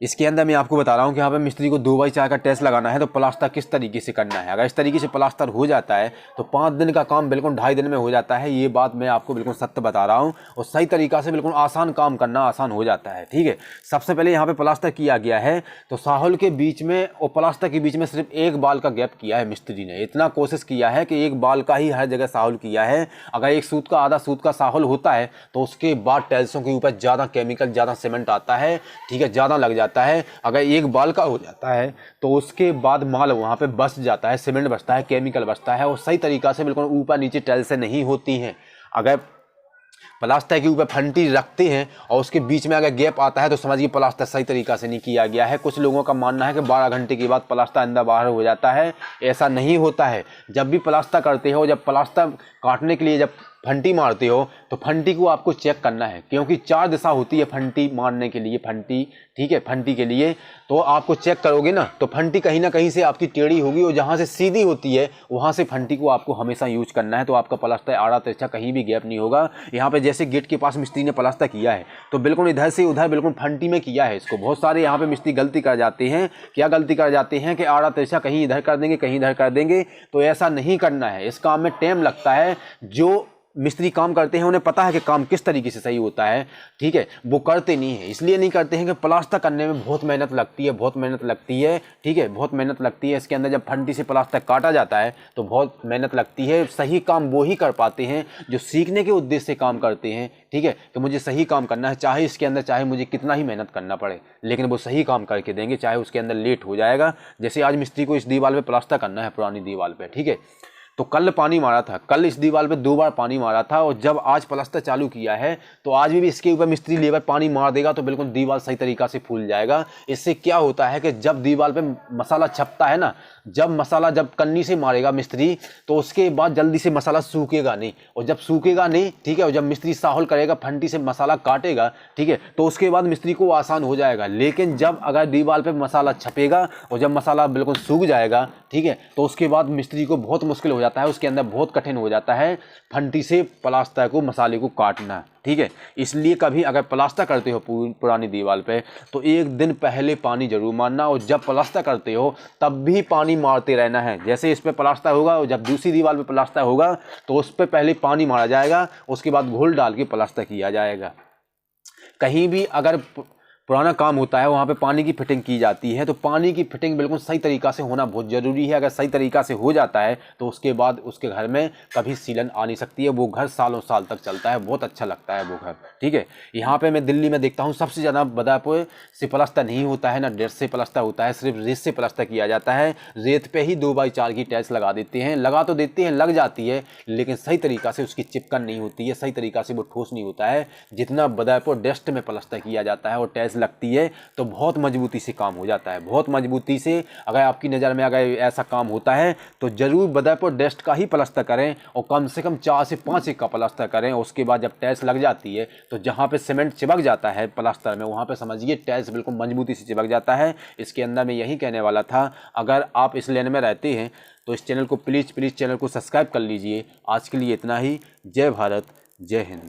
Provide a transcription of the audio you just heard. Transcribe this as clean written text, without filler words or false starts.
इसके अंदर मैं आपको बता रहा हूँ कि यहाँ पे मिस्त्री को 2/4 का टेस्ट लगाना है तो प्लास्टर किस तरीके से करना है। अगर इस तरीके से प्लास्टर हो जाता है तो 5 दिन का काम बिल्कुल 2.5 दिन में हो जाता है। ये बात मैं आपको बिल्कुल सत्य बता रहा हूँ और सही तरीका से बिल्कुल आसान काम करना आसान हो जाता है। ठीक है, सबसे पहले यहाँ पे प्लास्टर किया गया है तो साहुल के बीच में और प्लास्टर के बीच में सिर्फ 1 बाल का गैप किया है। मिस्त्री ने इतना कोशिश किया है कि 1 बाल का ही हर जगह साहुल किया है। अगर 1 सूत का आधा सूत का साहुल होता है तो उसके बाद टाइल्सों के ऊपर ज़्यादा केमिकल ज़्यादा सीमेंट आता है। ठीक है, ज़्यादा लग जाता है। अगर 1 बाल का हो जाता है तो उसके बाद माल वहाँ पे बस जाता है, सीमेंट बचता है, केमिकल बचता है और सही तरीका से बिल्कुल ऊपर नीचे टाइल्सें नहीं होती हैं। अगर प्लास्टर के ऊपर फंटी रखते हैं और उसके बीच में अगर गैप आता है तो समझिए प्लास्टर सही तरीका से नहीं किया गया है। कुछ लोगों का मानना है कि 12 घंटे के बाद प्लास्टर अंदर बाहर हो जाता है। ऐसा नहीं होता है। जब भी प्लास्टर करते हो, जब प्लास्टर काटने के लिए जब फंटी मारते हो तो फंटी को आपको चेक करना है, क्योंकि 4 दिशा होती है फंटी मारने के लिए। फंटी, ठीक है, फंटी के लिए तो आपको चेक करोगे ना तो फंटी कहीं ना कहीं से आपकी टेढ़ी होगी और जहाँ से सीधी होती है वहाँ से फंटी को आपको हमेशा यूज करना है। तो आपका प्लास्टर आड़ा तिरछा कहीं भी गैप नहीं होगा। यहाँ पे जैसे गेट के पास मिस्त्री ने प्लास्टर किया है तो बिल्कुल इधर से उधर बिल्कुल फंटी में किया है इसको। बहुत सारे यहाँ पे मिस्त्री गलती कर जाते हैं। क्या गलती कर जाते हैं कि आड़ा तिरछा कहीं इधर कर देंगे कहीं इधर कर देंगे। तो ऐसा नहीं करना है। इस काम में टाइम लगता है। जो मिस्त्री काम करते हैं उन्हें पता है कि काम किस तरीके से सही होता है। ठीक है, वो करते नहीं है। इसलिए नहीं करते हैं कि प्लास्टर करने में बहुत मेहनत लगती है, बहुत मेहनत लगती है। ठीक है, बहुत मेहनत लगती है। इसके अंदर जब फंटी से प्लास्टर काटा जाता है तो बहुत मेहनत लगती है। सही काम वो ही कर पाते हैं जो सीखने के उद्देश्य से काम करते हैं। ठीक है, तो मुझे सही काम करना है, चाहे इसके अंदर चाहे मुझे कितना ही मेहनत करना पड़े, लेकिन वो सही काम करके देंगे, चाहे उसके अंदर लेट हो जाएगा। जैसे आज मिस्त्री को इस दीवार पे प्लास्टर करना है, पुरानी दीवार पे। ठीक है, तो कल पानी मारा था, कल इस दीवार पे 2 बार पानी मारा था और जब आज प्लास्टर चालू किया है तो आज भी इसके ऊपर मिस्त्री लेबर पानी मार देगा तो बिल्कुल दीवार सही तरीका से फूल जाएगा। इससे क्या होता है कि जब दीवार पे मसाला छपता है ना, जब मसाला जब कन्नी से मारेगा मिस्त्री तो उसके बाद जल्दी से मसाला सूखेगा नहीं, और जब सूखेगा नहीं, ठीक है, और जब मिस्त्री साहुल करेगा, फंटी से मसाला काटेगा, ठीक है, तो उसके बाद मिस्त्री को आसान हो जाएगा। लेकिन जब अगर दीवार पे मसाला छपेगा और जब मसाला बिल्कुल सूख जाएगा, ठीक है, तो उसके बाद मिस्त्री को बहुत मुश्किल हो जाता है, उसके अंदर बहुत कठिन हो जाता है फंटी से प्लास्टर को, मसाले को काटना। ठीक है, इसलिए कभी अगर प्लास्टर करते हो पुरानी दीवार पे तो 1 दिन पहले पानी जरूर मारना, और जब प्लास्टर करते हो तब भी पानी मारते रहना है। जैसे इस पे प्लास्टर होगा और जब दूसरी दीवार पे प्लास्टर होगा तो उस पे पहले पानी मारा जाएगा, उसके बाद घोल डाल के प्लास्टर किया जाएगा। कहीं भी अगर पुराना काम होता है वहाँ पे पानी की फिटिंग की जाती है तो पानी की फिटिंग बिल्कुल सही तरीका से होना बहुत ज़रूरी है। अगर सही तरीका से हो जाता है तो उसके बाद उसके घर में कभी सीलन आ नहीं सकती है। वो घर सालों साल तक चलता है, बहुत अच्छा लगता है वो घर। ठीक है, यहाँ पे मैं दिल्ली में देखता हूँ सबसे ज़्यादा बदायूं से प्लास्टर नहीं होता है, ना डेढ़ से प्लास्टर होता है, सिर्फ रेत से प्लास्टर किया जाता है। रेत पे ही 2x4 की टाइल्स लगा देते हैं, लगा तो देते हैं, लग जाती है, लेकिन सही तरीका से उसकी चिपकन नहीं होती है, सही तरीका से वो ठोस नहीं होता है। जितना बदायूं डस्ट में प्लास्टर किया जाता है और टाइल्स लगती है तो बहुत मजबूती से काम हो जाता है, बहुत मजबूती से। अगर आपकी नज़र में अगर ऐसा काम होता है तो ज़रूर बदायूं डस्ट का ही प्लास्टर करें और कम से कम 4 से 5 इंच का प्लास्टर करें। उसके बाद जब टाइल्स लग जाती है तो जहाँ पे सीमेंट चिपक जाता है प्लास्टर में, वहाँ पे समझिए टाइल्स बिल्कुल मजबूती से चिपक जाता है। इसके अंदर मैं यही कहने वाला था। अगर आप इस लेन में रहते हैं तो इस चैनल को प्लीज़ चैनल को सब्सक्राइब कर लीजिए। आज के लिए इतना ही। जय भारत, जय हिंद।